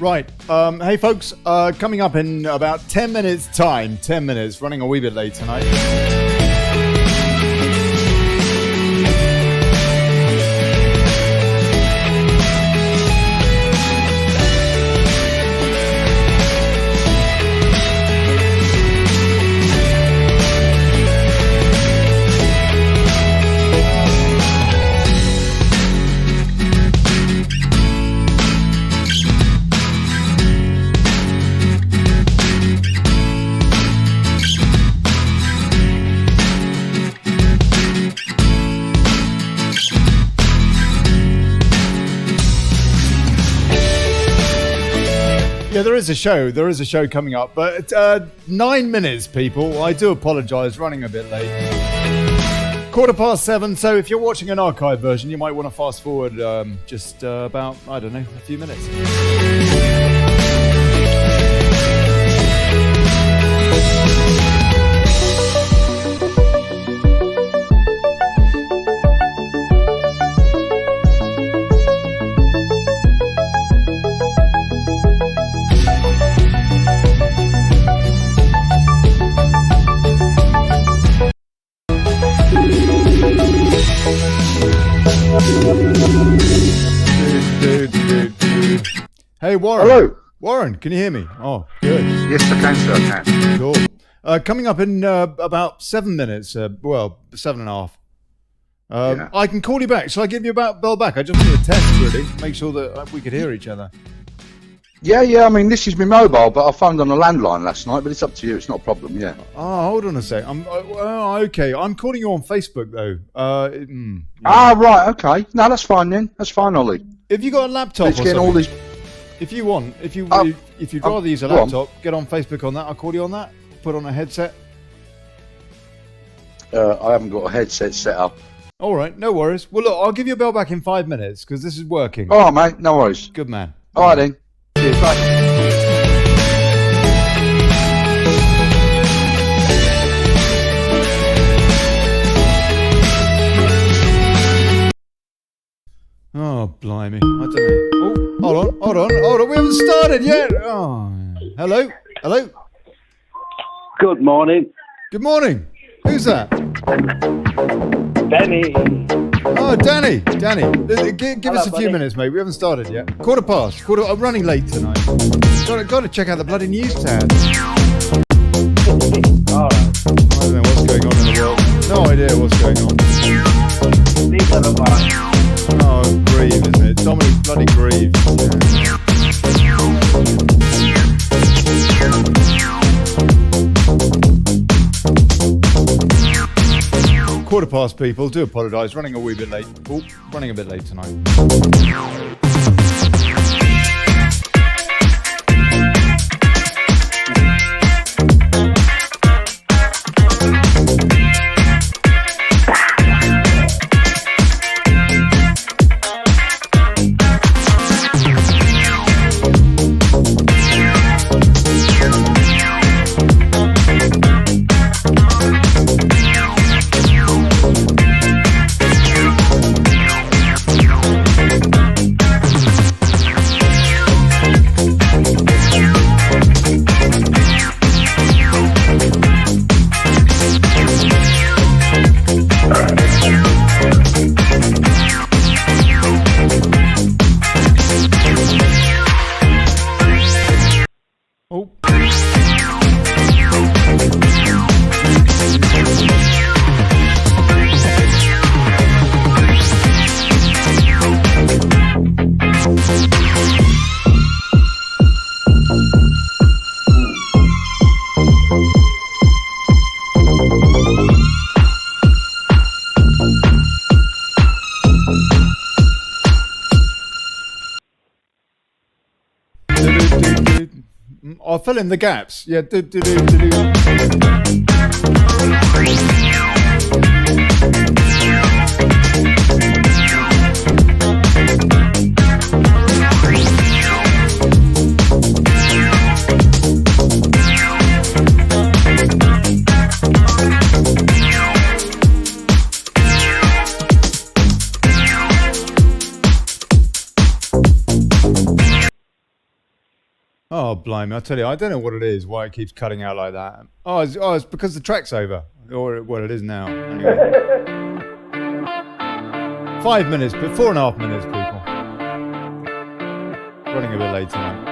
Right. Hey, folks. Coming up in about 10 minutes time. 10 minutes. Running a wee bit late tonight. Yeah, there is a show. There is a show coming up, but 9 minutes, people. I do apologise, running a bit late. 7:15. So if you're watching an archive version, you might want to fast forward just about, I don't know, a few minutes. Hey, Warren. Hello. Warren, can you hear me? Oh, good. Yes, I can, sir, I can. Cool. Coming up in about 7 minutes, 7.5. Yeah. I can call you back. Shall I give you a bell back? I just wanted to test, really, make sure that we could hear each other. Yeah, I mean, this is my mobile, but I phoned on a landline last night, but it's up to you. It's not a problem, yeah. Oh, hold on a sec. Okay. I'm calling you on Facebook, though. Yeah. Ah, right, okay. No, that's fine then. That's fine, Ollie. If you got a laptop or something, all these... if you want, if you'd rather use a laptop, get on Facebook on that. I'll call you on that. Put on a headset. I haven't got a headset set up. All right, no worries. Well, look, I'll give you a bell back in 5 minutes because this is working. All right, mate, no worries. Good man. All right, then. Cheers, bye. Oh, blimey. I don't know. Oh, hold on. We haven't started yet. Oh, hello. Good morning. Good morning. Who's that? Danny. Oh, Danny. Give us a few minutes, mate. We haven't started yet. 15:15. I'm running late tonight. Got to check out the bloody news tab. All right. I don't know what's going on in the world. No idea what's going on. These are the ones. Oh, Grieve, isn't it? Dominic bloody Grieve. Yeah. 15:15, people. Do apologise. Running a wee bit late. Oh, running a bit late tonight. I'll fill in the gaps. Yeah. Oh, blimey. I tell you, I don't know what it is, why it keeps cutting out like that. It's because the track's over. Or what it is now. Anyway. 5 minutes, but 4.5 minutes, people. Running a bit late tonight.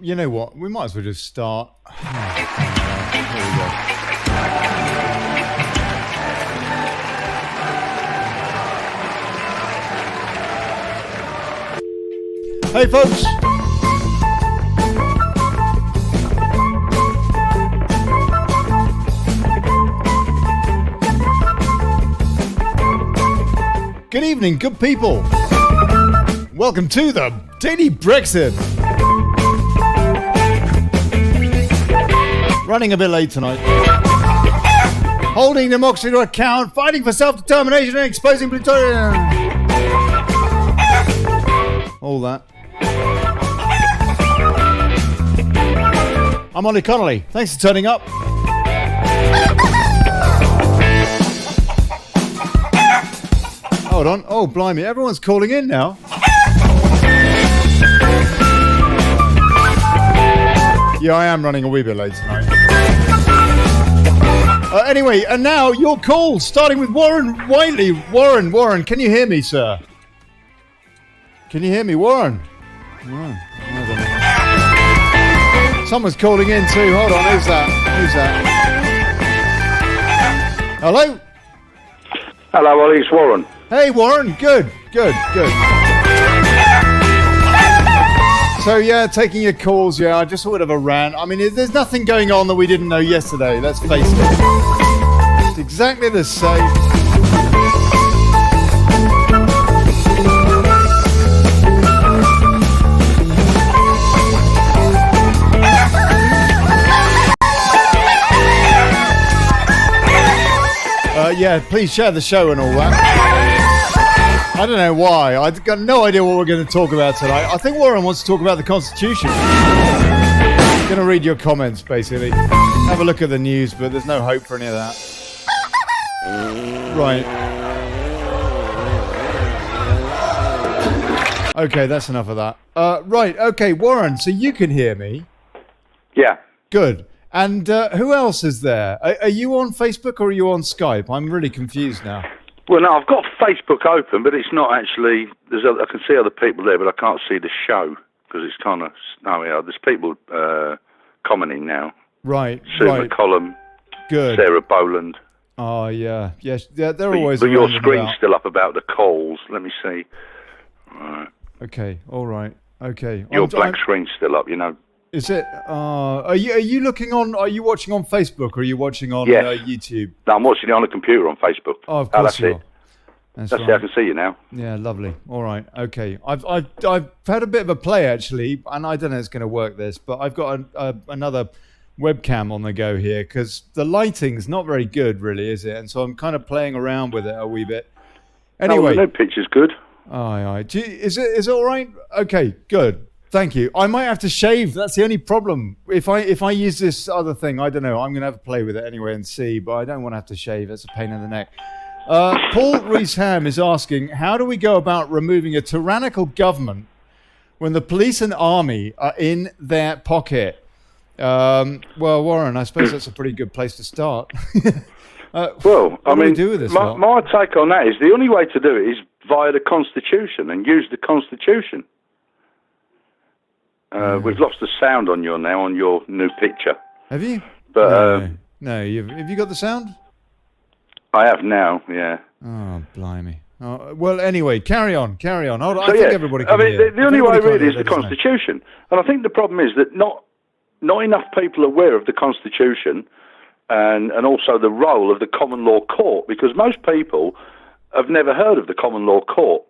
You know what? We might as well just start. Here we go. Hey, folks. Good evening, good people. Welcome to the Daily Brexit. Running a bit late tonight. Holding democracy to account, fighting for self-determination and exposing plutonium. All that. I'm Olly Connelly. Thanks for turning up. Hold on. Oh, blimey. Everyone's calling in now. Yeah, I am running a wee bit late tonight. Anyway, and now your calls, starting with Warren Whiteley. Warren, can you hear me, sir? Can you hear me, Warren? Oh, someone's calling in too. Hold on, who's that? Hello? Hello, Ollie, it's Warren. Hey, Warren. Good. So, yeah, taking your calls, yeah, I just sort of a rant. I mean, there's nothing going on that we didn't know yesterday, let's face it. It's exactly the same. Yeah, please share the show and all that. I don't know why. I've got no idea what we're going to talk about tonight. I think Warren wants to talk about the Constitution. I'm going to read your comments, basically. Have a look at the news, but there's no hope for any of that. Right. Okay, that's enough of that. Right, okay, Warren, so you can hear me? Yeah. Good. And who else is there? Are you on Facebook or are you on Skype? I'm really confused now. Well, no, I've got Facebook open, but it's not actually. I can see other people there, but I can't see the show because it's kind of. No, yeah, there's people commenting now. Right. Sue right. McCollum, Good. Sarah Boland. Oh yeah, yes. They're always. But your around and screen's about. still up about the calls. Let me see. Right. Okay. All right. Okay. Your black screen's still up. Is it? Are you looking on? Are you watching on Facebook or are you watching on Yes. YouTube? No, I'm watching it on a computer on Facebook. Oh, of course that's you it. are. That's That's right. it. I can see you now. Yeah, lovely. All right, okay. I've had a bit of a play actually, and I don't know if it's going to work this, but I've got another webcam on the go here because the lighting's not very good, really, is it? And so I'm kind of playing around with it a wee bit. Anyway, no picture's good. aye. Is it all right? Okay, good. Thank you. I might have to shave. That's the only problem. If I use this other thing, I don't know. I'm going to have to play with it anyway and see, but I don't want to have to shave. It's a pain in the neck. Paul Rees-Ham is asking, how do we go about removing a tyrannical government when the police and army are in their pocket? Well, Warren, I suppose that's a pretty good place to start. Well, I what do we mean, do with this lot? my take on that is the only way to do it is via the Constitution and use the Constitution. We've lost the sound on your new picture. Have you? But no. Have you got the sound? I have now, yeah. Oh, blimey. Oh, well, anyway, carry on. I think yeah, everybody can hear. the only If way anybody can't really hear, is the let us know. Constitution. And I think the problem is that not enough people are aware of the Constitution and also the role of the common law court, because most people have never heard of the common law court.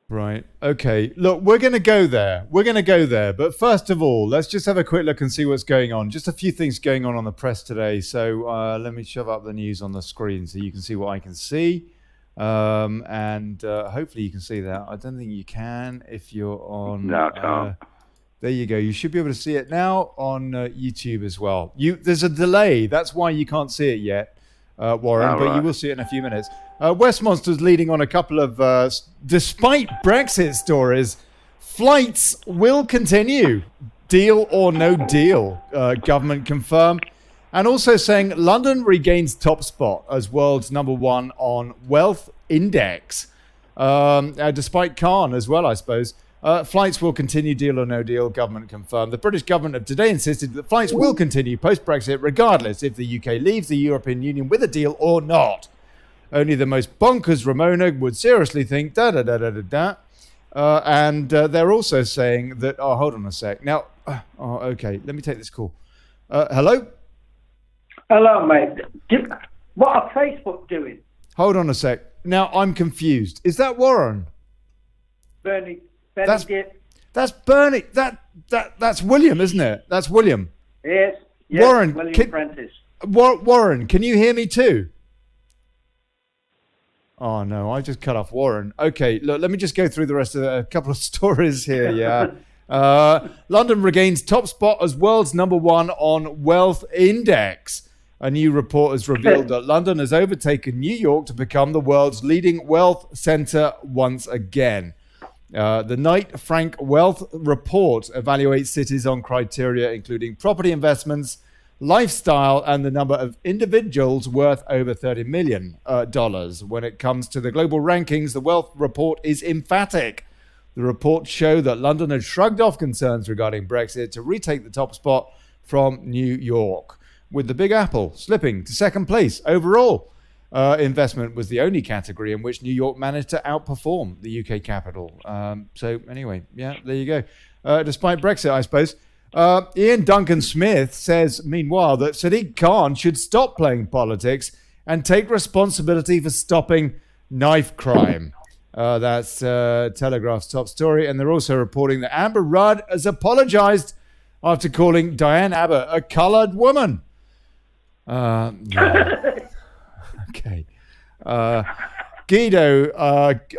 Right. Okay. Look, we're going to go there. But first of all, let's just have a quick look and see what's going on. Just a few things going on the press today. So let me shove up the news on the screen so you can see what I can see. And hopefully you can see that. I don't think you can if you're on... No, I can't. There you go. You should be able to see it now on YouTube as well. There's a delay. That's why you can't see it yet, Warren, but you will see it in a few minutes. Westminster's leading on a couple of, despite Brexit stories, flights will continue. Deal or no deal, government confirmed. And also saying London regains top spot as world's #1 on wealth index. Despite Khan as well, I suppose. Flights will continue, deal or no deal, government confirmed. The British government have today insisted that flights will continue post-Brexit regardless if the UK leaves the European Union with a deal or not. Only the most bonkers Ramona would seriously think da-da-da-da-da-da. And they're also saying that... Oh, hold on a sec. Now, okay, let me take this call. Hello? Hello, mate. What are Facebook doing? Hold on a sec. Now, I'm confused. Is that Warren? Bernie That's Gibb. That's Bernie. That's William, isn't it? That's William. Yes. Warren, William Prentice. Warren, can you hear me too? Oh no, I just cut off Warren. Okay, look, let me just go through the rest of a couple of stories here. Yeah. London regains top spot as world's #1 on wealth index. A new report has revealed that London has overtaken New York to become the world's leading wealth center once again. The Knight Frank Wealth Report evaluates cities on criteria including property investments, lifestyle, and the number of individuals worth over $30 million. When it comes to the global rankings, the Wealth Report is emphatic. The report showed that London had shrugged off concerns regarding Brexit to retake the top spot from New York, with the Big Apple slipping to second place overall. Investment was the only category in which New York managed to outperform the UK capital. So anyway, yeah, there you go. Despite Brexit, I suppose. Ian Duncan Smith says, meanwhile, that Sadiq Khan should stop playing politics and take responsibility for stopping knife crime. That's Telegraph's top story. And they're also reporting that Amber Rudd has apologized after calling Diane Abbott a coloured woman. Yeah. Okay. Guido,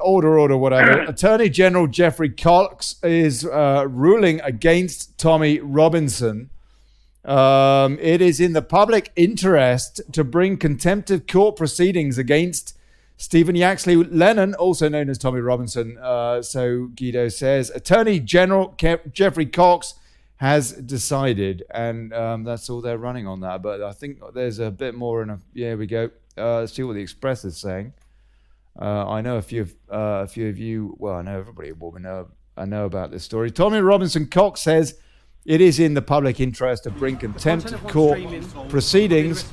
order, whatever. Attorney General Geoffrey Cox is ruling against Tommy Robinson. It is in the public interest to bring contempt of court proceedings against Stephen Yaxley Lennon, also known as Tommy Robinson. So Guido says, Attorney General Geoffrey Cox has decided, and that's all they're running on that. But I think there's a bit more. Here we go. Let's see what the Express is saying. I know a few of you. Well, I know everybody will know. I know about this story. Tommy Robinson Cox says it is in the public interest to bring contempt of court proceedings.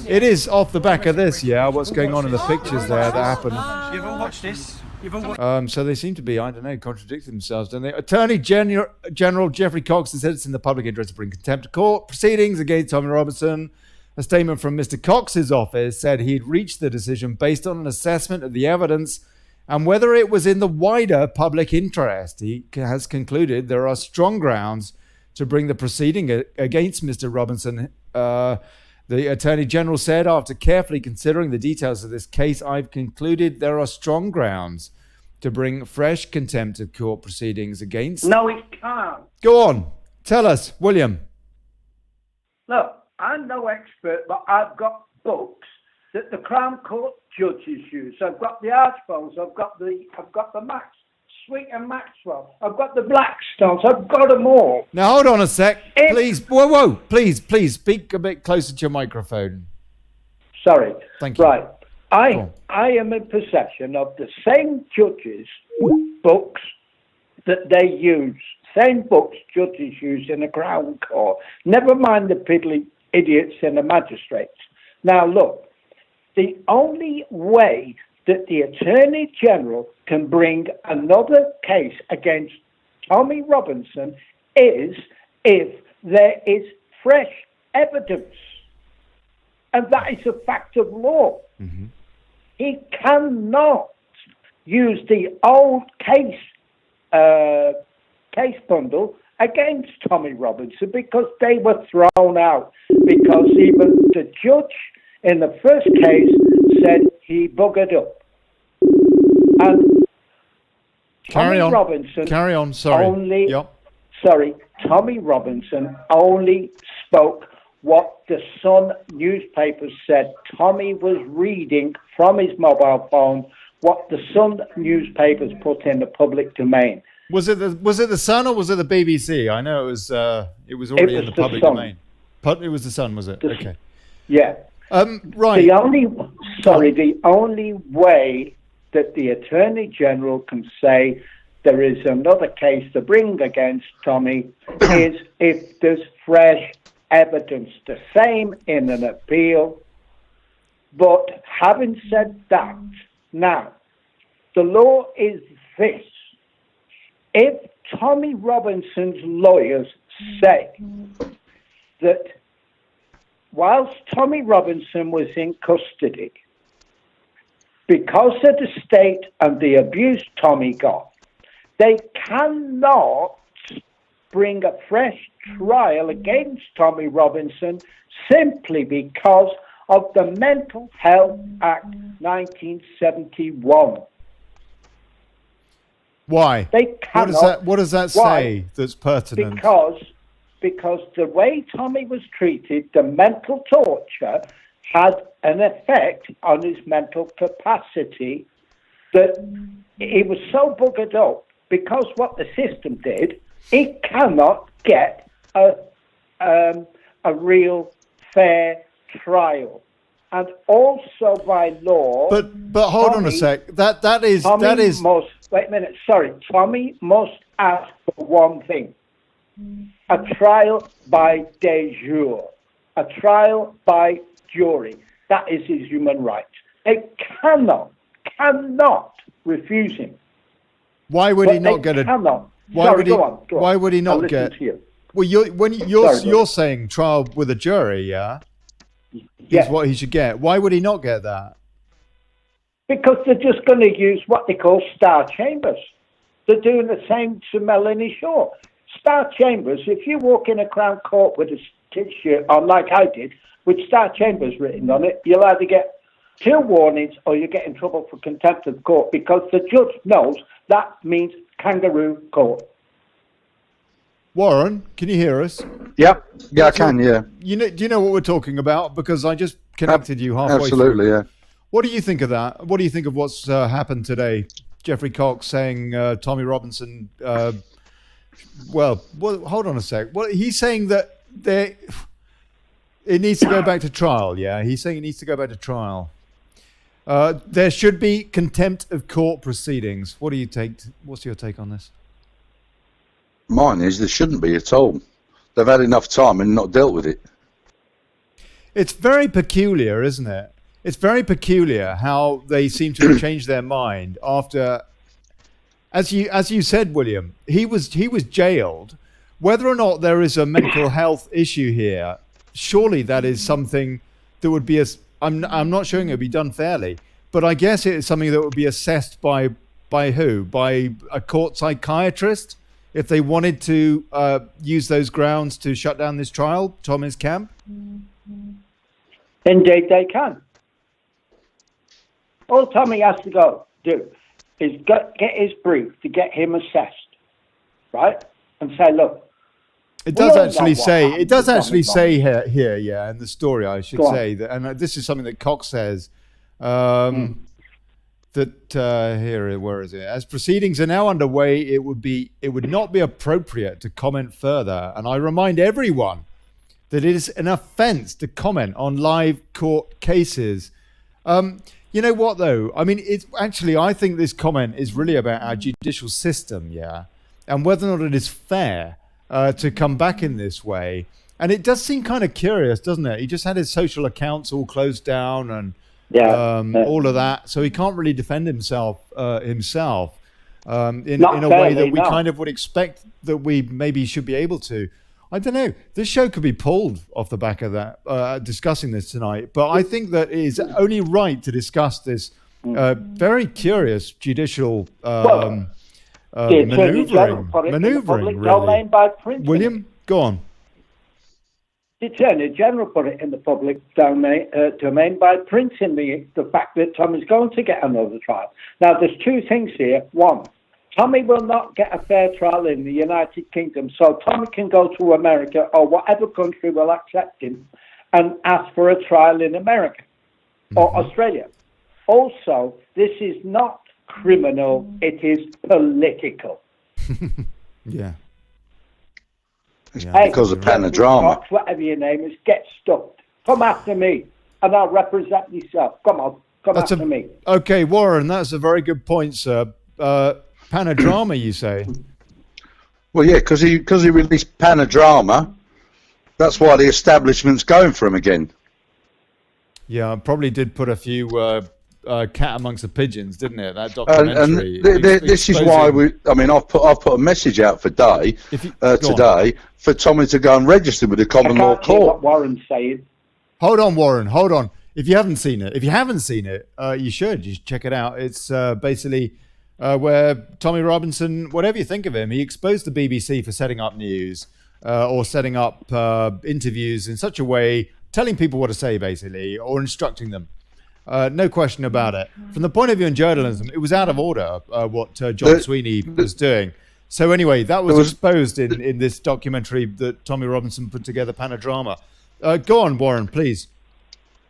It is off the back of this, what's going on in the pictures there that happened. You've all watched this. So they seem to be, I don't know, contradicting themselves, don't they? Attorney General Jeffrey Cox has said it's in the public interest to bring contempt of court proceedings against Tommy Robinson. A statement from Mr. Cox's office said he'd reached the decision based on an assessment of the evidence and whether it was in the wider public interest. He has concluded there are strong grounds to bring the proceeding against Mr. Robinson. The Attorney General said, after carefully considering the details of this case, I've concluded there are strong grounds to bring fresh contempt of court proceedings against... No, it can't. Go on. Tell us, William. Look, I'm no expert, but I've got books that the Crown Court judges use. I've got the Archbones, I've got the Max, Sweet and Maxwell, I've got the Blackstones, I've got them all. Now hold on a sec, please. Whoa, please speak a bit closer to your microphone. Sorry. Thank you. Right. I am in possession of the same judges' books that they use. Same books judges use in the Crown Court. Never mind the piddly idiots in the magistrates. Now look, the only way that the Attorney General can bring another case against Tommy Robinson is if there is fresh evidence. And that is a fact of law. Mm-hmm. He cannot use the old case bundle against Tommy Robinson because they were thrown out. Because even the judge in the first case said he buggered up. And Tommy Robinson Tommy Robinson only spoke what the Sun newspaper said. Tommy was reading from his mobile phone what the Sun newspapers put in the public domain. Was it the Sun or was it the BBC? I know it was already in the public domain. It was the Sun, was it? Okay. Yeah. Right. The only way that the Attorney General can say there is another case to bring against Tommy is if there's fresh evidence. The same in an appeal. But having said that, now, the law is this. If Tommy Robinson's lawyers say that whilst Tommy Robinson was in custody, because of the state and the abuse Tommy got, they cannot bring a fresh trial against Tommy Robinson simply because of the Mental Health Act 1971. Why? They cannot. What does that say that's pertinent? Because the way Tommy was treated, the mental torture had an effect on his mental capacity that he was so buggered up because what the system did, he cannot get a real fair trial. And also by law... But hold on a sec. That is... Wait a minute. Sorry. Tommy must ask for one thing. A trial by de jure. A trial by jury. That is his human right. They cannot refuse him. Why would he not get a... Cannot. Go on. Why would he not get... Well, you're saying trial with a jury, yeah? Is what he should get. Why would he not get that? Because they're just going to use what they call star chambers. They're doing the same to Melanie Shaw. Star chambers, if you walk in a Crown Court with a t-shirt on like I did, with Star Chambers written on it, you'll either get 2 warnings or you get in trouble for contempt of court because the judge knows that means kangaroo court. Warren, can you hear us? Yeah, I can. Yeah. Do you know what we're talking about? Because I just connected you halfway. Absolutely, through. Yeah. What do you think of that? What do you think of what's happened today? Jeffrey Cox saying Tommy Robinson Well, hold on a sec. Well, he's saying that it needs to go back to trial. Yeah, he's saying it needs to go back to trial. There should be contempt of court proceedings. What's your take on this? Mine is there shouldn't be at all. They've had enough time and not dealt with it. It's very peculiar, isn't it? It's very peculiar how they seem to have changed their mind after, as you said, William, he was jailed. Whether or not there is a mental health issue here, surely that is something that would be I'm not showing it would be done fairly, but I guess it is something that would be assessed by who? By a court psychiatrist if they wanted to use those grounds to shut down this trial, Thomas Camp? Indeed, they can. All Tommy has to do is get his brief to get him assessed, right? And say, look. It does actually say here, yeah, in the story, I should say that, and this is something that Cox says. That here, where is it? As proceedings are now underway, it would not be appropriate to comment further. And I remind everyone that it is an offence to comment on live court cases. You know what, though? I mean, I think this comment is really about our judicial system, yeah, and whether or not it is fair to come back in this way. And it does seem kind of curious, doesn't it? He just had his social accounts all closed down and all of that, so he can't really defend himself in a way that we kind of would expect that we maybe should be able to. I don't know. This show could be pulled off the back of that, discussing this tonight. But I think that it is only right to discuss this very curious judicial maneuvering. Really. William, go on. The Attorney General put it in the public domain by printing the fact that Tommy's going to get another trial. Now, there's two things here. One, Tommy will not get a fair trial in the United Kingdom, so Tommy can go to America or whatever country will accept him and ask for a trial in America or Australia. Also, this is not criminal, it is political. Yeah. Hey, because of panodrama. Whatever your name is, get stuck. Come after me, and I'll represent myself. Come on, after me. Okay, Warren, that's a very good point, sir. Panodrama, you say? Well, yeah, because he released Panodrama. That's why the establishment's going for him again. Yeah, probably did put a few cat amongst the pigeons, didn't it? That documentary. And this is why I've put a message out for today for Tommy to go and register with the common law court. What Warren's saying. Hold on, Warren. Hold on. If you haven't seen it, you should. You should check it out. It's basically where Tommy Robinson, whatever you think of him, he exposed the BBC for setting up news or setting up interviews in such a way, telling people what to say, basically, or instructing them. No question about it. From the point of view in journalism, it was out of order what John Sweeney was doing. So anyway, that was exposed in this documentary that Tommy Robinson put together, Panodrama. Go on, Warren, please.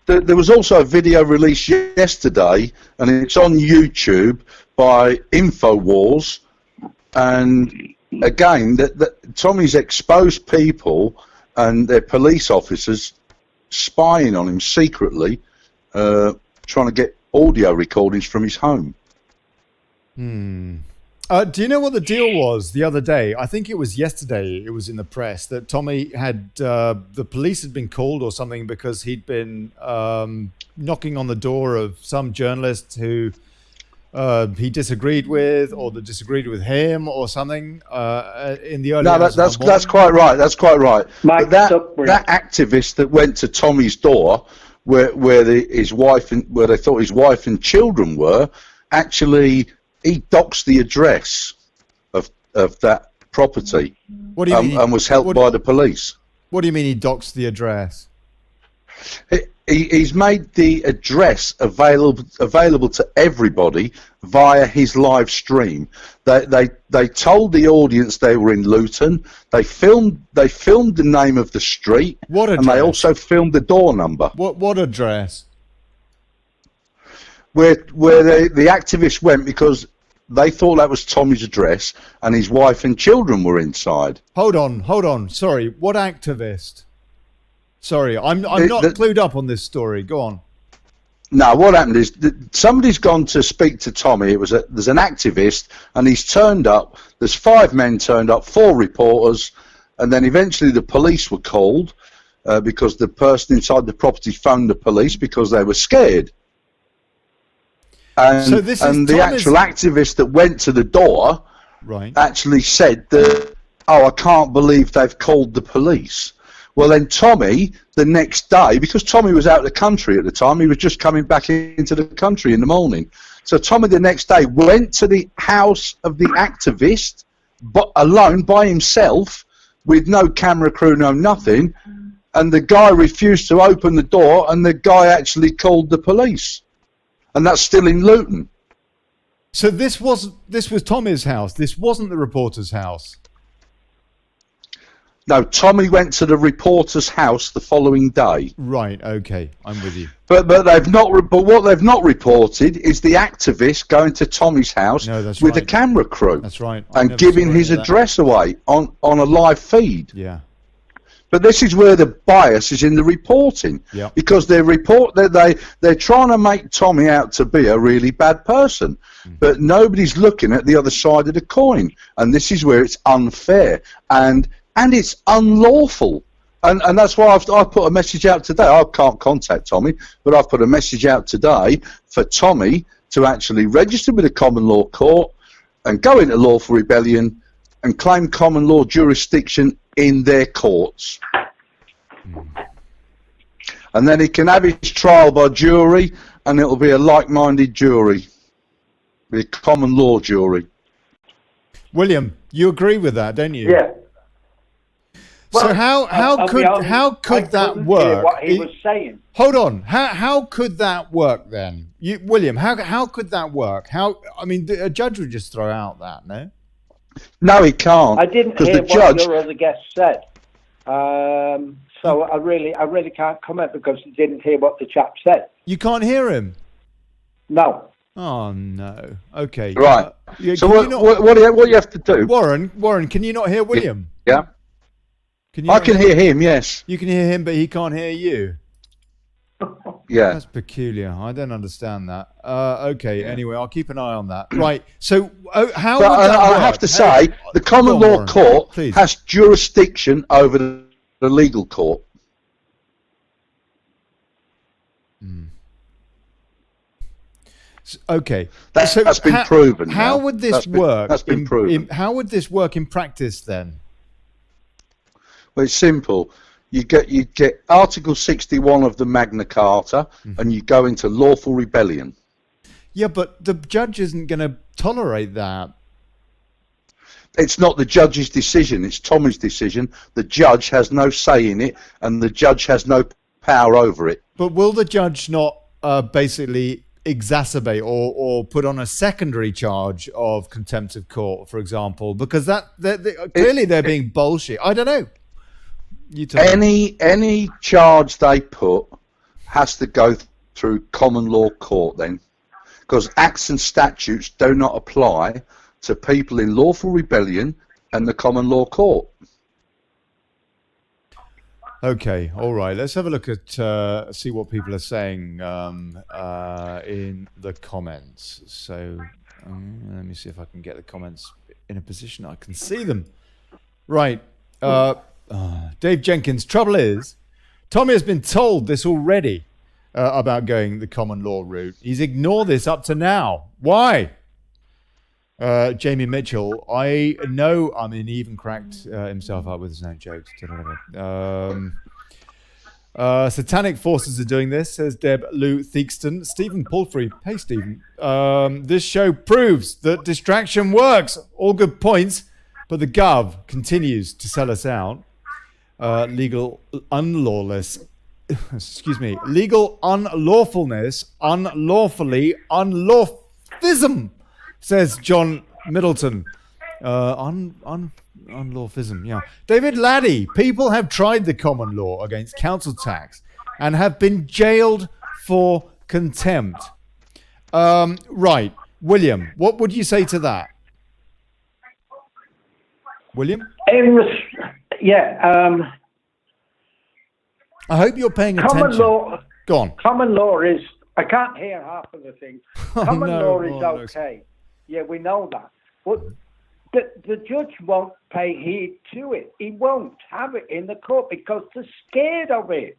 There was also a video released yesterday, and it's on YouTube by InfoWars. And again, that Tommy's exposed people and their police officers spying on him secretly, trying to get audio recordings from his home. Do you know what the deal was the other day? I think it was yesterday. It was in the press that Tommy had the police had been called or something because he'd been knocking on the door of some journalist who he disagreed with, or that disagreed with him, or something in the early. No, that's quite right. That's quite right. But that activist that went to Tommy's door, where his wife and where they thought his wife and children were, actually he doxed the address of that property. What do you mean? And was helped by the police. What do you mean he doxed the address? He's made the address available to everybody via his live stream. They told the audience they were in Luton. They filmed the name of the street. What address? And they also filmed the door number. What address? Where the activist went, because they thought that was Tommy's address, and his wife and children were inside. Hold on. Sorry, what activist? Sorry, I'm not clued up on this story. Go on. No, what happened is that somebody's gone to speak to Tommy. There's an activist, and he's turned up. There's 5 men turned up, 4 reporters, and then eventually the police were called because the person inside the property phoned the police because they were scared. And, So this is the actual activist that went to the door actually said that, oh, I can't believe they've called the police. Well, then Tommy, the next day, because Tommy was out of the country at the time, he was just coming back into the country in the morning. So Tommy, the next day, went to the house of the activist, but alone, by himself, with no camera crew, no nothing, and the guy refused to open the door, and the guy actually called the police. And that's still in Luton. So this was Tommy's house. This wasn't the reporter's house. No, Tommy went to the reporter's house the following day. Right. Okay, I'm with you. But they've not. But what they've not reported is the activist going to Tommy's house with a camera crew. That's right. And giving his address away on a live feed. Yeah. But this is where the bias is in the reporting, because they're trying to make Tommy out to be a really bad person, but nobody's looking at the other side of the coin, and this is where it's unfair and it's unlawful, and that's why I've put a message out today. I can't contact Tommy, but I've put a message out today for Tommy to actually register with the common law court and go into lawful rebellion and claim common law jurisdiction in their courts. And then he can have his trial by jury, and it'll be a like-minded jury, be a common law jury. William, you agree with that, don't you? Yeah. So how could that work? What he was saying. Hold on. How could that work then? William, how could that work? I mean, a judge would just throw out that, no? No, he can't. I didn't hear what your other guest said, so I really can't comment because I didn't hear what the chap said. You can't hear him? No. Oh no. Okay. Right. So what do you have to do? Warren, can you not hear William? Yeah. I can hear him. Yes. You can hear him, but he can't hear you. Yeah. That's peculiar. I don't understand that. Okay, anyway, I'll keep an eye on that. Right, so how would that work? I have to say, the common law court has jurisdiction over the legal court. Okay. That's been proven. How would this work? That's been proven. How would this work in practice then? Well, it's simple. You get Article 61 of the Magna Carta, and you go into lawful rebellion. Yeah, but the judge isn't going to tolerate that. It's not the judge's decision. It's Tommy's decision. The judge has no say in it, and the judge has no power over it. But will the judge not basically exacerbate or put on a secondary charge of contempt of court, for example? Because clearly they're being bullshit. I don't know. Any charge they put has to go through common law court then, because acts and statutes do not apply to people in lawful rebellion and the common law court. Okay, all right. Let's have a look at see what people are saying in the comments. So let me see if I can get the comments in a position I can see them. Right. Dave Jenkins, trouble is, Tommy has been told this already about going the common law route. He's ignored this up to now. Why? Jamie Mitchell, I know, I mean, he even cracked himself up with his own jokes. Satanic forces are doing this, says Deb Lou Theakston. Stephen Palfrey, hey Stephen. This show proves that distraction works. All good points, but the Gov continues to sell us out. Legal unlawfulness, unlawfully, unlawfism, says John Middleton. Unlawfism, yeah. David Laddie, people have tried the common law against council tax and have been jailed for contempt. Right. William, what would you say to that? William? I hope you're paying attention. Common law. Go on. Common law is. I can't hear half of the things. Common law is okay. Yeah, we know that. But the judge won't pay heed to it. He won't have it in the court because they're scared of it.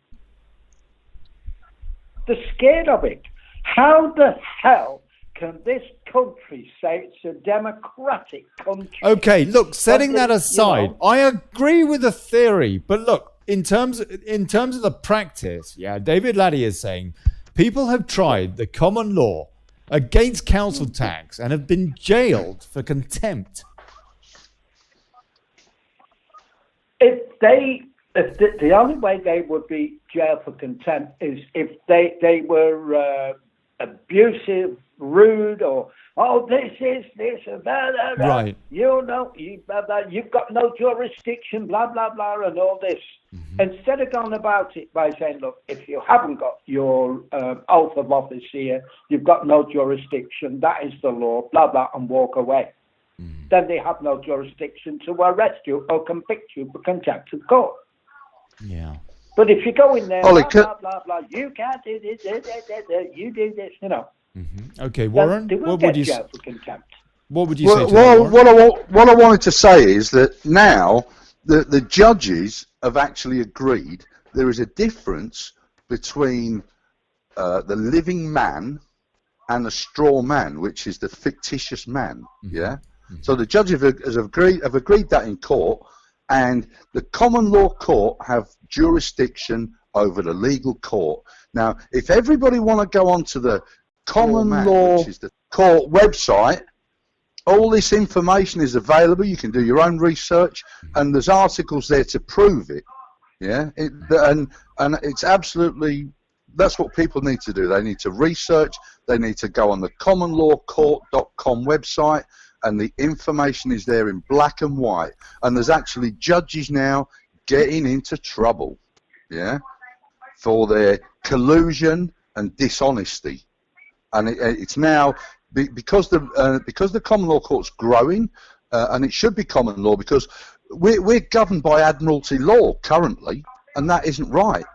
They're scared of it. How the hell can this country say it's a democratic country? Okay, look, setting that aside, I agree with the theory, but look, in terms of the practice, David Laddie is saying people have tried the common law against council tax and have been jailed for contempt. The only way they would be jailed for contempt is if they were abusive, rude, or this and that. Right. You've got no jurisdiction, blah blah blah, and all this. Mm-hmm. Instead of going about it by saying, look, if you haven't got your oath of office here, you've got no jurisdiction. That is the law, blah blah, and walk away. Mm-hmm. Then they have no jurisdiction to arrest you or convict you for contempt of court. Yeah. But if you go in there, Olly, blah blah blah, you can't do this, you do this, Mm-hmm. Okay, Warren, what would you say? What would you say to that, what I wanted to say is that now the judges have actually agreed there is a difference between the living man and a straw man, which is the fictitious man. Mm-hmm. Yeah. Mm-hmm. So the judges have agreed that in court, and the common law court have jurisdiction over the legal court. Now, if everybody want to go onto the common law, which is the court website, all this information is available. You can do your own research, and there's articles there to prove it. Yeah, and it's absolutely, that's what people need to do. They need to research. They need to go on the commonlawcourt.com website, and the information is there in black and white. And there's actually judges now getting into trouble, for their collusion and dishonesty. And it's now, because the common law court's growing, and it should be common law, because we're governed by Admiralty law currently, and that isn't right.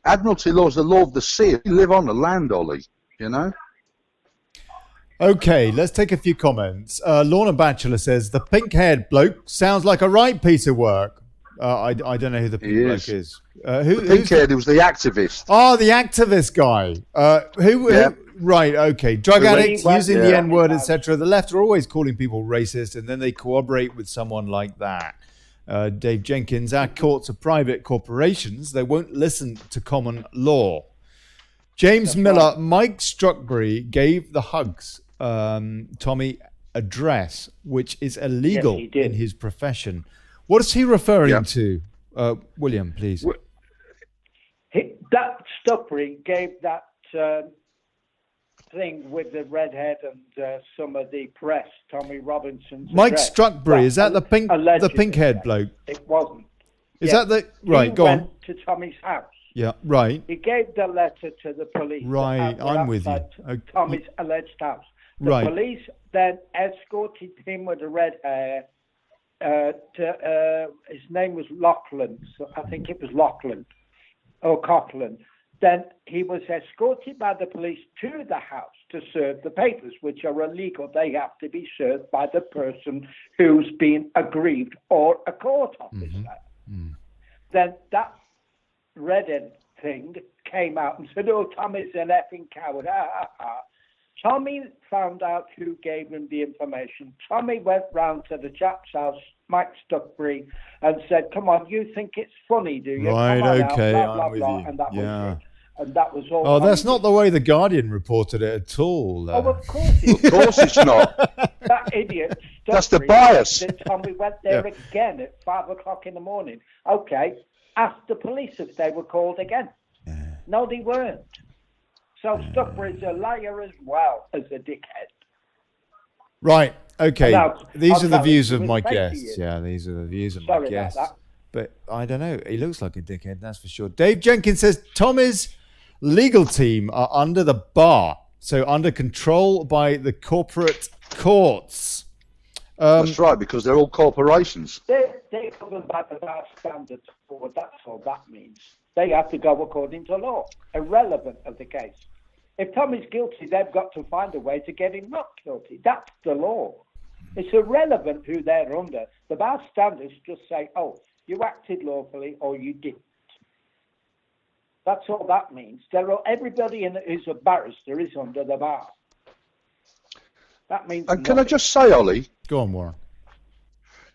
Admiralty law is the law of the sea. We live on the land, Ollie, Okay, let's take a few comments. Lorna Batchelor says, the pink-haired bloke sounds like a right piece of work. I don't know who the pink bloke is. The pink-haired, it was the activist. Oh, the activist guy. Who right, okay. Drug addicts, using the N-word, etc. The left are always calling people racist, and then they cooperate with someone like that. Dave Jenkins, our courts are private corporations. They won't listen to common law. James Miller, right. Mike Struckbury gave the Hugs Tommy address, which is illegal in his profession. What is he referring to? William, please. That Struckbury gave that thing with the redhead and some of the press, Tommy Robinson's Mike address. Struckbury, is that the pink-haired bloke? It wasn't. Is that the right? Go on. He went to Tommy's house. Yeah, right. He gave the letter to the police. Right, I'm with you. Tommy's alleged house. The police then escorted him with the red hair to, his name was Lachlan, so I think it was Lachlan, or Coughlin. Then he was escorted by the police to the house to serve the papers, which are illegal. They have to be served by the person who's been aggrieved or a court officer. Mm-hmm. Then that redhead thing came out and said, oh, Tommy's an effing coward. Tommy found out who gave him the information. Tommy went round to the chap's house, Mike Struckbury, and said, come on, you think it's funny, do you? Right, okay, out, blah, blah, I'm with blah. you. And that was it. And that was all. Oh, that's not the way the Guardian reported it at all. Oh, of course it's Of course it's not. That idiot. That's the bias. Then Tommy went there again at 5 o'clock in the morning. Okay, ask the police if they were called again. Yeah. No, they weren't. So Struckbury's a liar as well as a dickhead. Right. Okay. Now, these are the views of my guests. Yeah, these are the views of my guests. About that. But I don't know. He looks like a dickhead, that's for sure. Dave Jenkins says Tommy's legal team are under the bar. So under control by the corporate courts. That's right, because they're all corporations. They're governed by the vast standards for that's all that means. They have to go according to law, irrelevant of the case. If Tommy's guilty, they've got to find a way to get him not guilty. That's the law. It's irrelevant who they're under. The vast standards just say, oh, you acted lawfully or you didn't. That's all that means. Everybody who's a barrister is under the bar. That means. And can I just say, Ollie? Go on, Warren.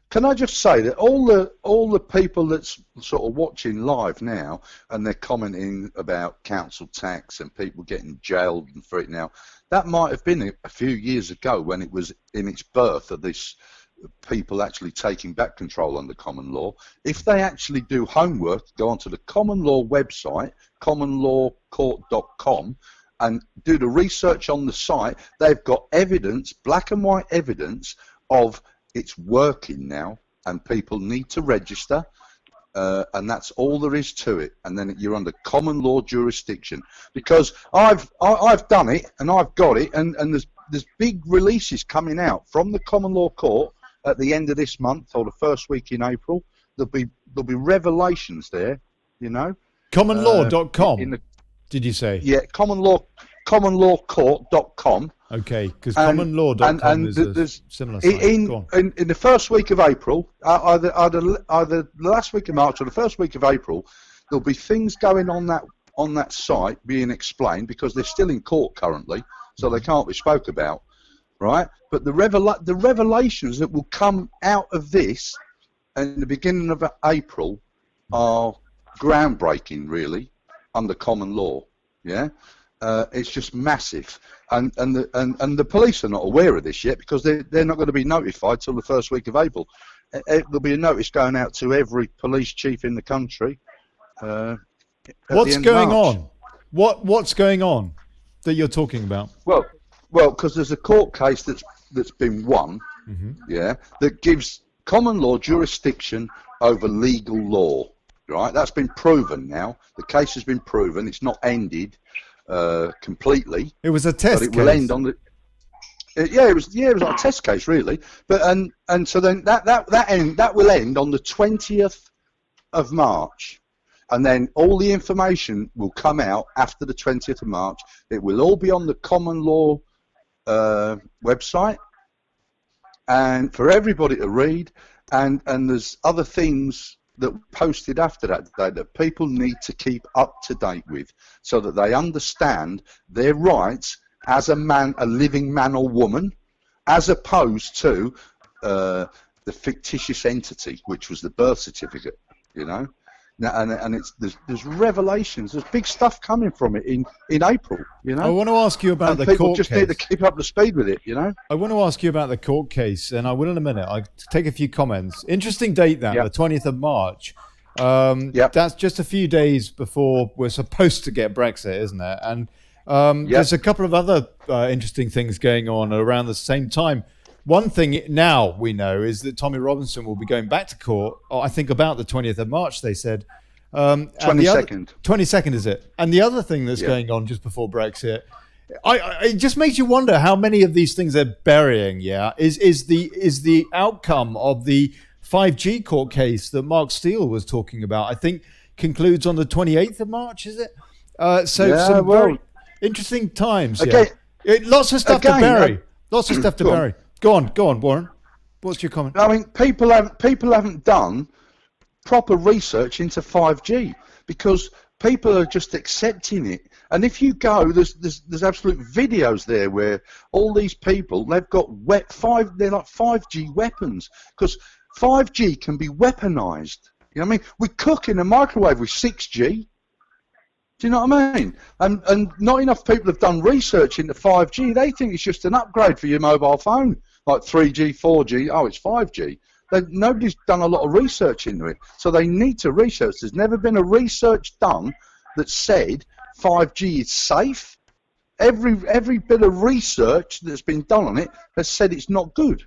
Can I just say that all the people that's sort of watching live now and they're commenting about council tax and people getting jailed for it now, that might have been a few years ago when it was in its birth of this people actually taking back control under common law. If they actually do homework, go onto the common law website, commonlawcourt.com, and do the research on the site, they've got evidence, black and white evidence of it's working now, and people need to register, and that's all there is to it. And then you're under common law jurisdiction. Because I've done it, and I've got it, and there's big releases coming out from the common law court at the end of this month or the first week in April. There'll be revelations there, you know. Commonlaw.com. Did you say? Yeah, commonlawcourt.com. Okay, because commonlaw.com is a similar site. In the first week of April, either the last week of March or the first week of April, there'll be things going on that site being explained, because they're still in court currently, so they can't be spoke about, right? But the revelations that will come out of this in the beginning of April are groundbreaking, really, under common law. Yeah. It's just massive, and the police are not aware of this yet, because they're not going to be notified till the first week of April. There'll be a notice going out to every police chief in the country. What's going on? What's going on that you're talking about? Well, because there's a court case that's been won, yeah, that gives common law jurisdiction over legal law. Right, that's been proven now. The case has been proven. It's not ended completely. It was a test but it case. Will end on the. It was like a test case, really. But and so then that will end on the 20th of March, and then all the information will come out after the 20th of March. It will all be on the common law website, and for everybody to read. And there's other things that posted after that day that people need to keep up to date with, so that they understand their rights as a man, a living man or woman, as opposed to the fictitious entity, which was the birth certificate, you know. Now, and there's revelations, there's big stuff coming from it in April, you know. I want to ask you about the people court just case. need to keep up to speed with it, you know. I want to ask you about the court case, and I will in a minute. I take a few comments. Interesting date, that the 20th of March. That's just a few days before we're supposed to get Brexit, isn't it? And there's a couple of other interesting things going on around the same time. One thing now we know is that Tommy Robinson will be going back to court, I think about the 20th of March, they said. 22nd. 22nd, is it? And the other thing that's going on just before Brexit, it just makes you wonder how many of these things they're burying, is the outcome of the 5G court case that Mark Steele was talking about. I think concludes on the 28th of March, is it? Some very interesting times. Again, lots of stuff to bury. Lots of stuff to bury. Go on, Warren. What's your comment? I mean, people haven't done proper research into 5G, because people are just accepting it. And if you go, there's absolute videos there where all these people, they've got they're like 5G weapons, because 5G can be weaponized. You know what I mean? We cook in a microwave with 6G. Do you know what I mean? And not enough people have done research into 5G. They think it's just an upgrade for your mobile phone, like 3G, 4G. Oh, it's 5G. Nobody's done a lot of research into it, so they need to research. There's never been a research done that said 5G is safe. Every bit of research that's been done on it has said it's not good.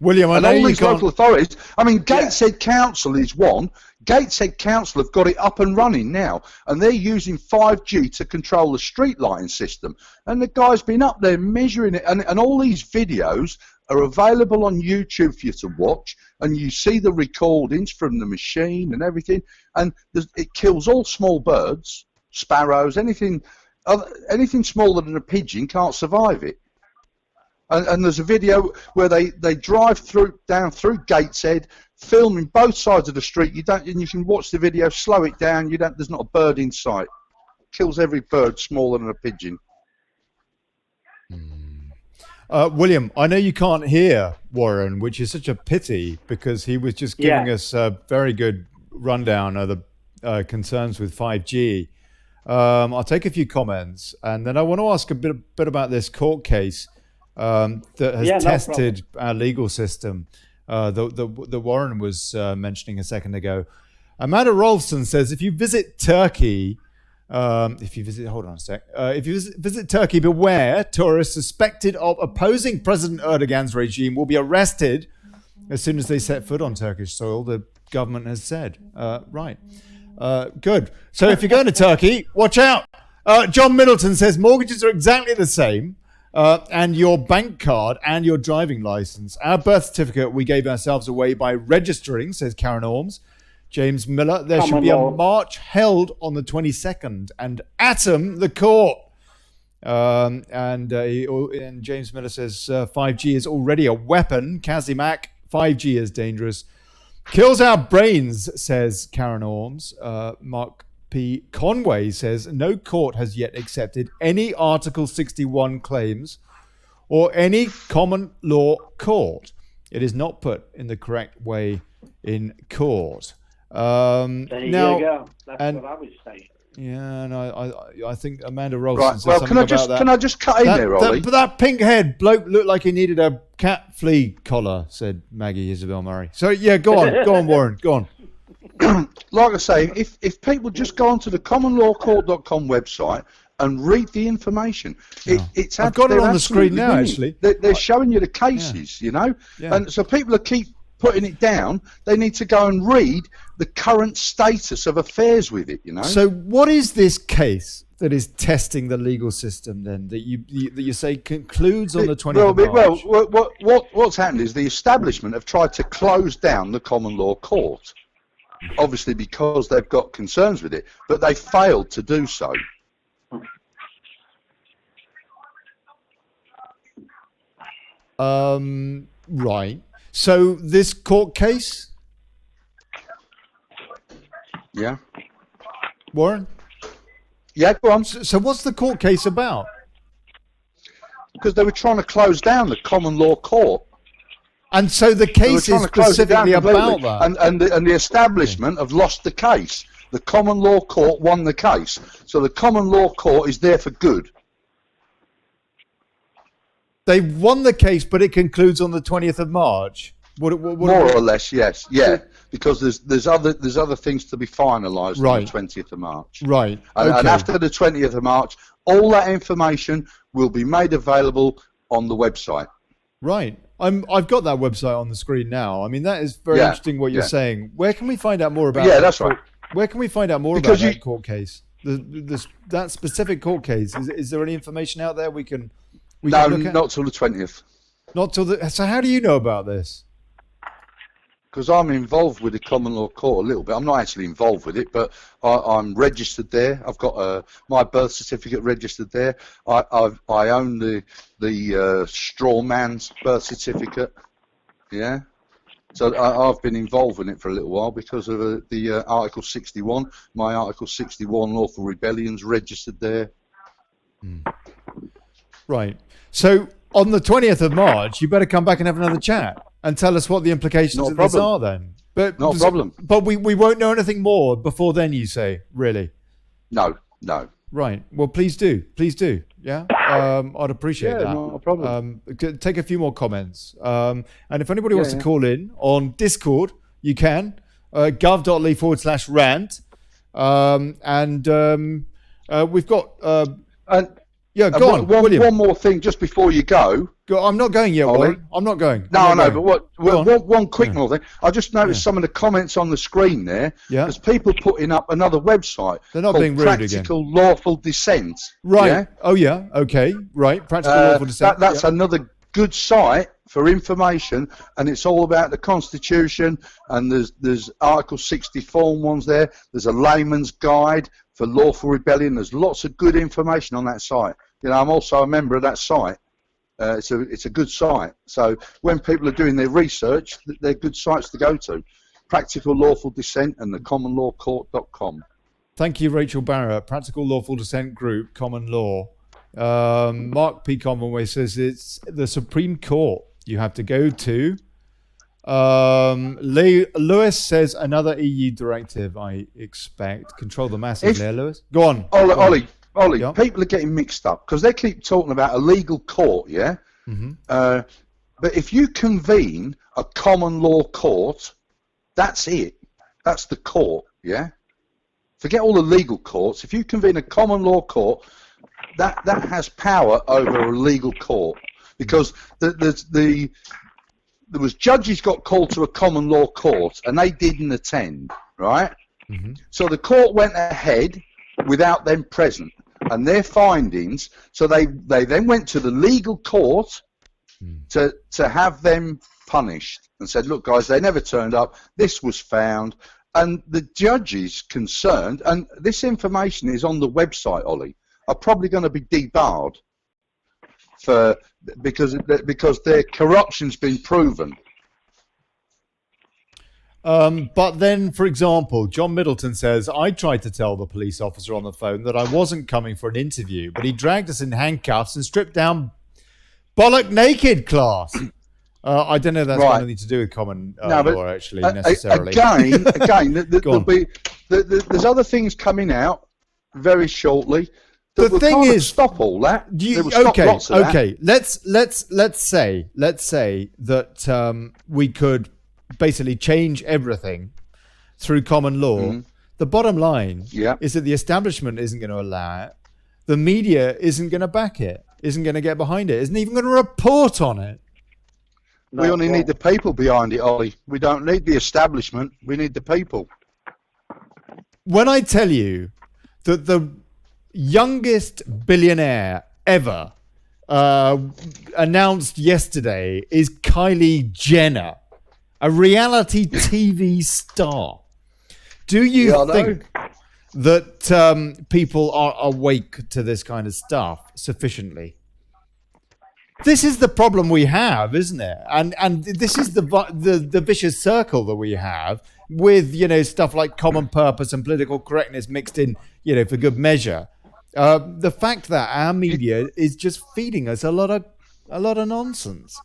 William, I And know all you these can't... local authorities, I mean, Gateshead Council is one. Gateshead Council have got it up and running now, and they're using 5G to control the street lighting system. And the guy's been up there measuring it, and all these videos are available on YouTube for you to watch, and you see the recordings from the machine and everything, and it kills all small birds, sparrows, anything smaller than a pigeon can't survive it. And there's a video where they drive down through Gateshead, filming both sides of the street. And you can watch the video, slow it down. There's not a bird in sight. Kills every bird smaller than a pigeon. William, I know you can't hear Warren, which is such a pity because he was just giving us a very good rundown of the concerns with 5G. I'll take a few comments, and then I want to ask a bit about this court case that has tested our legal system that Warren was mentioning a second ago. Amanda Rolfson says, if you visit Turkey, if you visit Turkey, beware, tourists suspected of opposing President Erdogan's regime will be arrested as soon as they set foot on Turkish soil, the government has said. Right. Good. So if you're going to Turkey, watch out. John Middleton says mortgages are exactly the same. And your bank card and your driving license. Our birth certificate we gave ourselves away by registering, says Karen Orms. James Miller, there should be a march held on the 22nd and atom the court. And James Miller says 5G is already a weapon. Kazimak, 5G is dangerous. Kills our brains, says Karen Orms. Mark P. Conway says, no court has yet accepted any Article 61 claims or any common law court. It is not put in the correct way in court. There you go. That's what I was saying. Yeah, and I think Amanda Rolfson Right. said Well, something about that. can I just cut in there, Ollie? But that pink-haired bloke looked like he needed a cat flea collar, said Maggie Isabel Murray. So, yeah, go on, Warren, go on. Like I say, if people just go onto the commonlawcourt.com website and read the information, I've got it on the screen now, actually. They're showing you the cases, Yeah. And so people keep putting it down. They need to go and read the current status of affairs with it, So what is this case that is testing the legal system then, that you say concludes on the 20th of March? Well, what's happened is the establishment have tried to close down the common law court. Obviously because they've got concerns with it, but they failed to do so. Right. So this court case? Yeah. Warren? Yeah, go on. So what's the court case about? Because they were trying to close down the common law court. And so the case is specifically about that. And the establishment have lost the case. The common law court won the case. So the common law court is there for good. They won the case, but it concludes on the 20th of March. More or less, yes. Yeah, because there's other things to be finalised on the 20th of March. Right. And after the 20th of March, all that information will be made available on the website. Right. I've got that website on the screen now. I mean, that is very interesting what you're saying. Where can we find out more about that? Yeah, that's right. Where can we find out more about that court case? That specific court case. Is there any information out there we can look at? Not till the 20th. Not till so how do you know about this? Because I'm involved with the common law court a little bit. I'm not actually involved with it, but I'm registered there. I've got my birth certificate registered there. I own the straw man's birth certificate. Yeah. So I've been involved in it for a little while because of the Article 61. My Article 61 lawful rebellion's registered there. Right. So on the 20th of March, you better come back and have another chat and tell us what the implications of this are then. But not a problem. But we won't know anything more before then, you say, really? No. Right. Well, please do. Yeah. I'd appreciate that. Not a problem. Take a few more comments. And if anybody wants to call in on Discord, you can. gov.ly/rant. We've got... Yeah, go on, William. One more thing just before you go. I'm not going yet, Ollie. Warren. I'm not going. No, I know, going. but one quick more thing. I just noticed some of the comments on the screen there. Yeah. There's people putting up another website. They're not called being rude Practical Lawful Dissent. Right. Yeah? Oh, yeah. Okay. Right. Practical Lawful Dissent. That's another good site for information, and it's all about the Constitution, and there's Article 64 ones there. There's a layman's guide for lawful rebellion. There's lots of good information on that site. You know, I'm also a member of that site. It's a good site. So when people are doing their research, they're good sites to go to. Practical Lawful Dissent and the commonlawcourt.com. Thank you, Rachel Barrett. Practical Lawful Dissent Group, Common Law. Mark P. Conway says it's the Supreme Court you have to go to. Lewis says another EU directive, I expect. Control the masses there, Lewis. Go on. Ollie, Yeah. people are getting mixed up because they keep talking about a legal court, yeah? Mm-hmm. But if you convene a common law court, that's it. That's the court, yeah? Forget all the legal courts. If you convene a common law court, that has power over a legal court, because there was judges got called to a common law court and they didn't attend, right? Mm-hmm. So the court went ahead without them present and their findings. So they then went to the legal court to have them punished and said, look, guys, they never turned up. This was found. And the judges concerned, and this information is on the website, Ollie, are probably going to be debarred because their corruption's been proven. But then, for example, John Middleton says, I tried to tell the police officer on the phone that I wasn't coming for an interview, but he dragged us in handcuffs and stripped down bollock naked class. I don't know if that's got anything to do with common law, actually, necessarily. Again, there's other things coming out very shortly. The thing is, stop all that. Okay. Let's say that we could basically change everything through common law. Mm-hmm. The bottom line is that the establishment isn't going to allow it. The media isn't going to back it. Isn't going to get behind it. Isn't even going to report on it. We only need the people behind it, Ollie. We don't need the establishment. We need the people. When I tell you that the youngest billionaire ever announced yesterday is Kylie Jenner, a reality TV star, do you think that people are awake to this kind of stuff sufficiently? This is the problem we have, isn't it? And this is the vicious circle that we have with, stuff like common purpose and political correctness mixed in, for good measure. The fact that our media is just feeding us a lot of nonsense.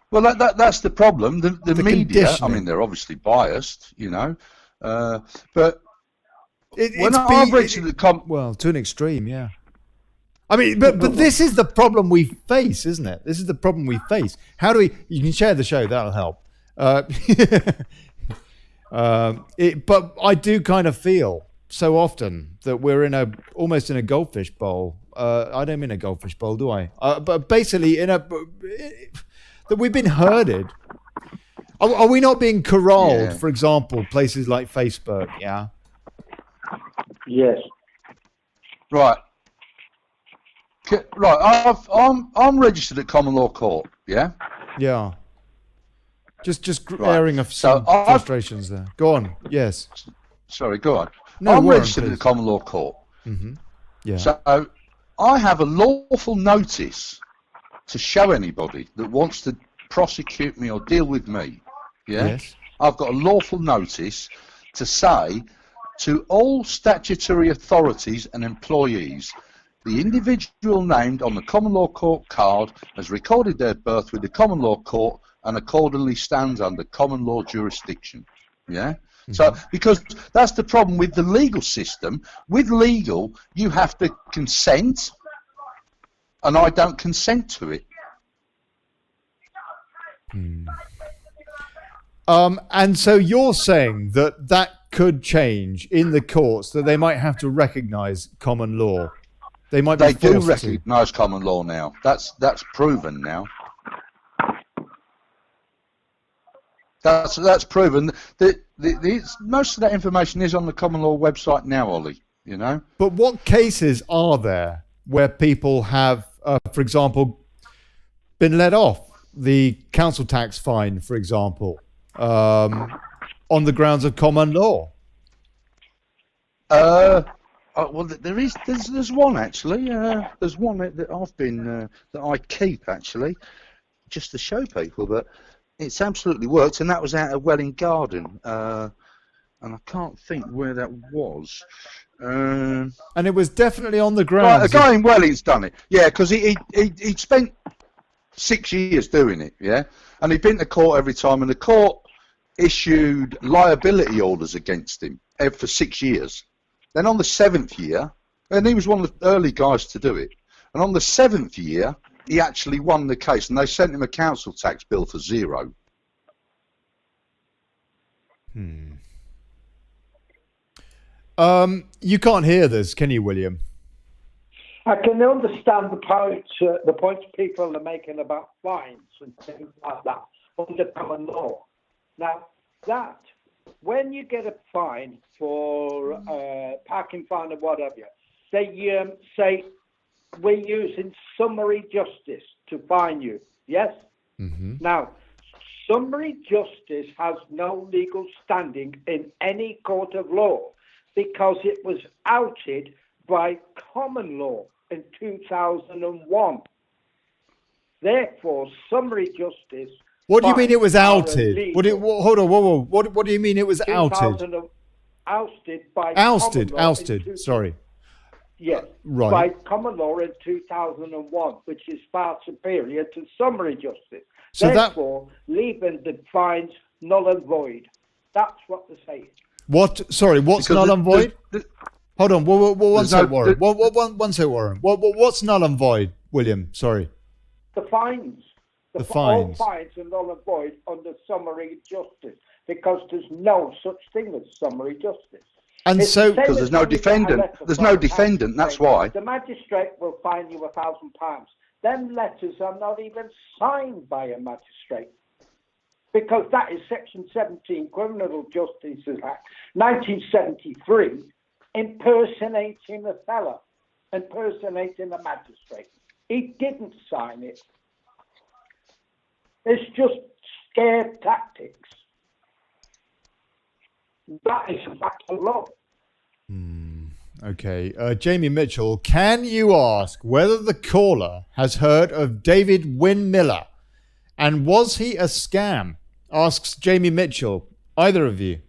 Well, that's the problem. The media, I mean, they're obviously biased, but I've reached to an extreme, yeah. I mean, but this is the problem we face, isn't it? This is the problem we face. How do we? You can share the show. That'll help. But I do kind of feel so often that we're almost in a goldfish bowl. I don't mean a goldfish bowl, do I? But basically that we've been herded. Are we not being corralled? Yeah. For example, places like Facebook. Yeah. Yes. Right. Right, I'm registered at Common Law Court. Yeah. Yeah. Just airing of some frustrations there. Go on. Yes. Sorry. Go on. No, I'm Warren, registered at the Common Law Court. Mm-hmm. Yeah. So I have a lawful notice to show anybody that wants to prosecute me or deal with me. Yeah. Yes. I've got a lawful notice to say to all statutory authorities and employees, the individual named on the Common Law Court card has recorded their birth with the Common Law Court and accordingly stands under common law jurisdiction. Yeah? Mm-hmm. So, because that's the problem with the legal system. With legal, you have to consent, and I don't consent to it. And so you're saying that could change in the courts, that they might have to recognise common law. They might be They do forced to. recognise common law now. That's proven now. That's proven. Most of that information is on the common law website now, Ollie. You know. But what cases are there where people have, for example, been let off the council tax fine, for example, on the grounds of common law? Well, there's one actually. There's one that I've been that I keep actually, just to show people that it's absolutely worked, and that was out of Welling Garden, and I can't think where that was. And it was definitely on the Right, grounds. a guy in Welling's done it. Yeah, because he'd spent 6 years doing it. Yeah, and he'd been to court every time, and the court issued liability orders against him for 6 years. Then on the 7th year, and he was one of the early guys to do it, and on the 7th year, he actually won the case, and they sent him a council tax bill for 0. You can't hear this, can you, William? I can understand the points people are making about fines and things like that under common law. Now, that when you get a fine for parking fine or whatever, they say we're using summary justice to fine you. Yes. Mm-hmm. Now, summary justice has no legal standing in any court of law because it was outed by common law in 2001. Therefore, summary justice. What do you mean it was outed? Hold on, whoa. What do you mean it was outed? Ousted by ousted. common law Ousted. Sorry. Yes, right. By common law in 2001, which is far superior to summary justice. So therefore, leaving the fines null and void. That's what they're saying. What? Sorry, what's null and void? Hold on, one sec, Warren. One sec, Warren. What's null and void, William? Sorry. The fines. The fines. All fines are null and void under summary justice because there's no such thing as summary justice. And it's so, because there's no defendant. There's no defendant. That's why. The magistrate will fine you £1,000. Them letters are not even signed by a magistrate, because that is Section 17 Criminal Justice Act 1973, impersonating a fellow, impersonating a magistrate. He didn't sign it. It's just scare tactics. That is a fact of law. Okay. Jamie Mitchell, can you ask whether the caller has heard of David Wynne-Miller? And was he a scam? Asks Jamie Mitchell. Either of you?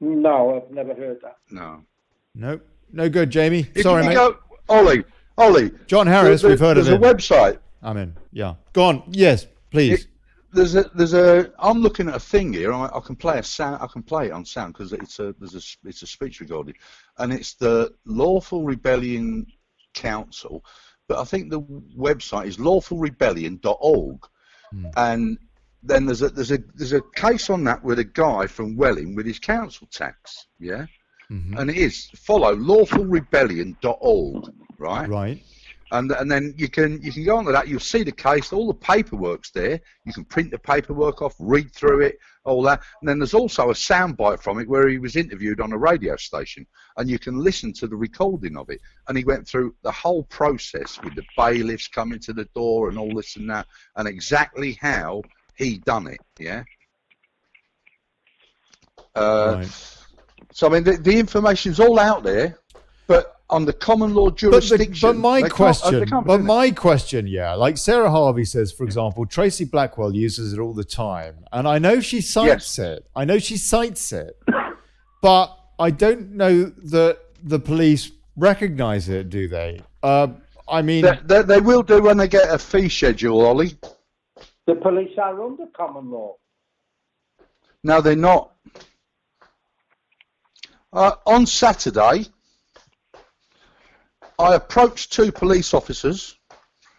No, I've never heard that. No. Nope. No good, Jamie. Sorry, mate. Ollie. John Harris, we've heard of him. There's a website. I'm in. Yeah. Go on. Yes, please. I'm looking at a thing here. I can play a sound. I can play it on sound because it's a speech recording, and it's the Lawful Rebellion Council. But I think the website is lawfulrebellion.org, and then there's a case on that with a guy from Welling with his council tax. Yeah, and it is follow lawfulrebellion.org. Right. And then you can go onto that. You'll see the case. All the paperwork's there. You can print the paperwork off, read through it, all that. And then there's also a soundbite from it where he was interviewed on a radio station, and you can listen to the recording of it. And he went through the whole process with the bailiffs coming to the door and all this and that, and exactly how he done it. Yeah. Right. So I mean, the information's all out there, but on the common law jurisdiction. But my question, yeah, like Sarah Harvey says, for example, Tracy Blackwell uses it all the time, and I know she cites it. But I don't know that the police recognise it, do they? I mean, they will do when they get a fee schedule, Ollie. The police are under common law. No, they're not. On Saturday, I approached 2 police officers.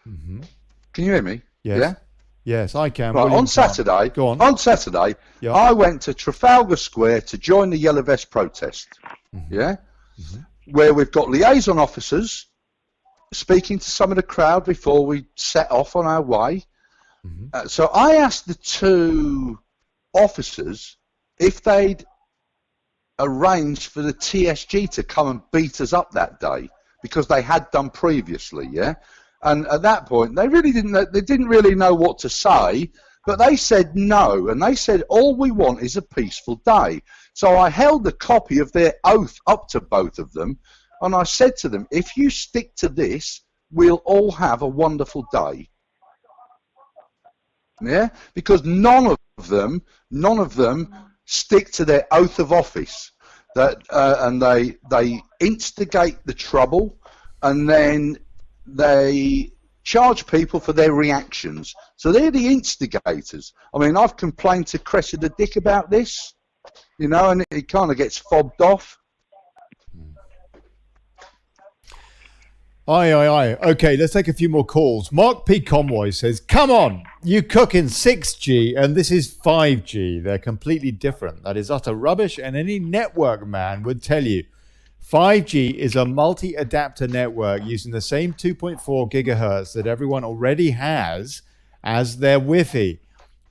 Can you hear me? Yes. Yeah? Yes, I can. Right, on Saturday, I went to Trafalgar Square to join the Yellow Vest protest. Yeah? where we've got liaison officers speaking to some of the crowd before we set off on our way. So I asked the two officers if they'd arranged for the TSG to come and beat us up that day, because they had done previously, yeah? And at that point, they didn't really know what to say, but they said no, and they said, all we want is a peaceful day. So I held a copy of their oath up to both of them, and I said to them, if you stick to this, we'll all have a wonderful day. Yeah? Because none of them stick to their oath of office. And they instigate the trouble, and then they charge people for their reactions. So they're the instigators. I mean, I've complained to Cressida Dick about this, you know, and it kind of gets fobbed off. Aye. Okay, let's take a few more calls. Mark P. Conroy says, come on, you cook in 6G and this is 5G. They're completely different. That is utter rubbish, and any network man would tell you 5G is a multi-adapter network using the same 2.4 gigahertz that everyone already has as their Wi-Fi.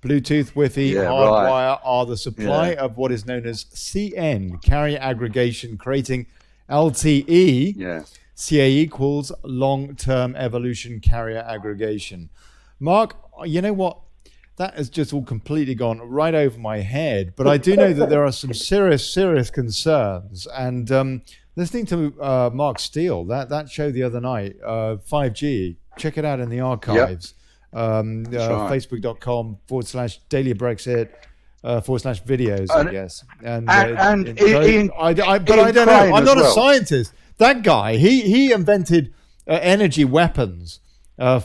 Bluetooth, Wi-Fi, hardwire are the supply of what is known as CN, carrier aggregation, creating LTE. Yeah. CA equals long-term evolution carrier aggregation. Mark, you know what? That has just all completely gone right over my head. But I do know that there are some serious concerns. And listening to Mark Steele, that show the other night, 5G, check it out in the archives. Facebook.com/Daily Brexit /videos, I guess. And Ian, I don't know. I'm not a scientist. That guy, he invented energy weapons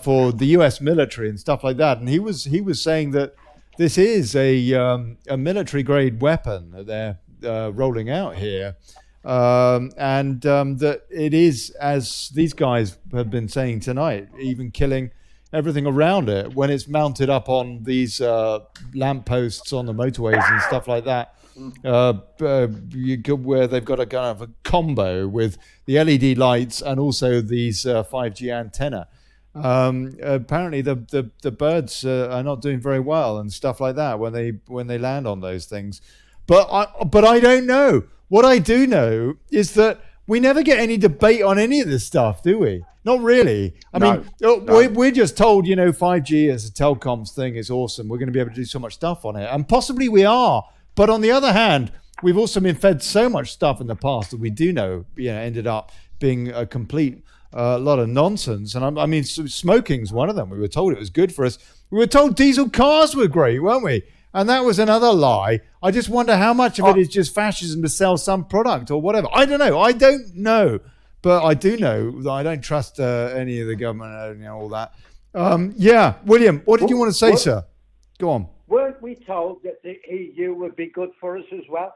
for the U.S. military and stuff like that, and he was saying that this is a military grade weapon that they're rolling out here, and that it is, as these guys have been saying tonight, even killing everything around it when it's mounted up on these lampposts on the motorways and stuff like that. Where they've got a kind of a combo with the LED lights and also these 5G antenna. Apparently the birds are not doing very well and stuff like that when they land on those things. But I don't know. What I do know is that we never get any debate on any of this stuff, do we? Not really. I mean, we're just told, 5G as a telecoms thing is awesome. We're going to be able to do so much stuff on it, and possibly we are. But on the other hand, we've also been fed so much stuff in the past that we do know, ended up being a complete lot of nonsense. And I mean, smoking's one of them. We were told it was good for us. We were told diesel cars were great, weren't we? And that was another lie. I just wonder how much of it is just fascism to sell some product or whatever. I don't know. But I do know that I don't trust any of the government, all that. William, what did you want to say, sir? Go on. Weren't we told that the EU would be good for us as well?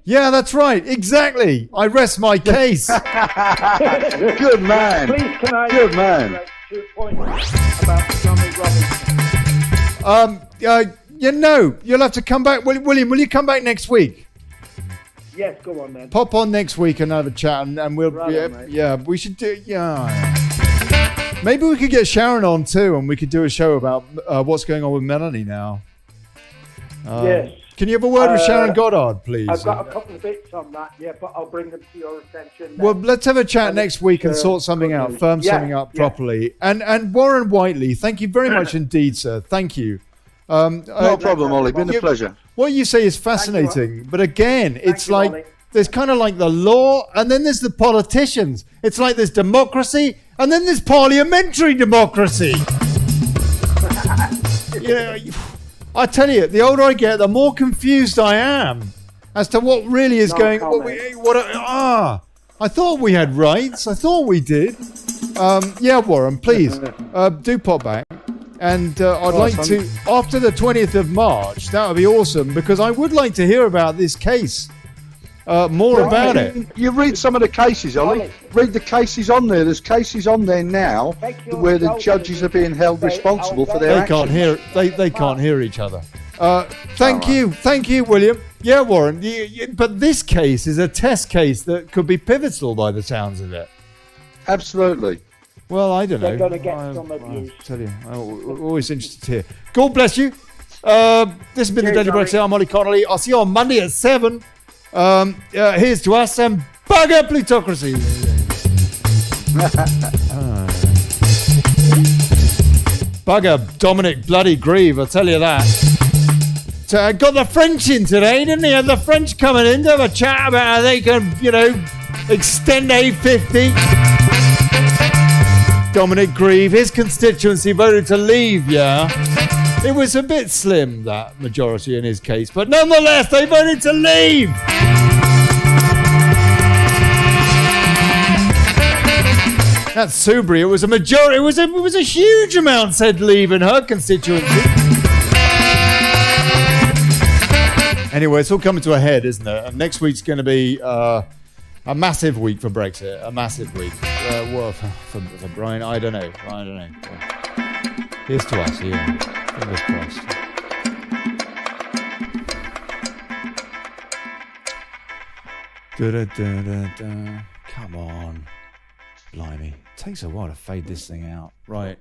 Yeah, that's right. Exactly. I rest my case. Good man. Please, can I Good man. 2 points about Tommy Robinson? You'll have to come back. William, will you come back next week? Yes, go on then. Pop on next week and have a chat, and we'll. We should do. Maybe we could get Sharon on too, and we could do a show about what's going on with Melanie now. Yes. Can you have a word with Sharon Goddard, please? I've got a couple of bits on that, but I'll bring them to your attention. Well, let's have a chat next week and sort something out, firm something up properly. And Warren Whiteley, thank you very much indeed, sir. Thank you. No problem, Ollie. Been a pleasure. What you say is fascinating, but again, it's like Ollie. There's kind of like the law, and then there's the politicians. It's like there's democracy, and then there's parliamentary democracy. I tell you, the older I get, the more confused I am as to what really is going on. I thought we had rights. I thought we did. Warren, please do pop back. And I'd like to, after the 20th of March, that would be awesome, because I would like to hear about this case. More about it. You read some of the cases, Ollie. Read the cases on there. There's cases on there now where the judges are being held responsible for their actions. They can't hear each other. Thank you, William. Yeah, Warren, but this case is a test case that could be pivotal by the sounds of it. Absolutely. Well, I don't know. They're going to get some abuse. I tell you, I'm always interested to hear. God bless you. This has been the Daily Brexit. I'm Olly Connelly. I'll see you on Monday at 7. Here's to us and bugger plutocracy. Bugger Dominic bloody Grieve, I'll tell you that. Got the French in today, didn't he? Had the French coming in to have a chat about how they can, extend A50. Dominic Grieve, his constituency voted to leave, yeah. It was a bit slim, that majority in his case, but nonetheless, they voted to leave. That's Subri. It was a majority. It was a huge amount said leave in her constituency. Anyway, it's all coming to a head, isn't it? And next week's going to be a massive week for Brexit. A massive week. Well, for Brian, I don't know. Here's to us. Yeah. Fingers crossed. Come on. Blimey. Takes a while to fade this thing out. Right.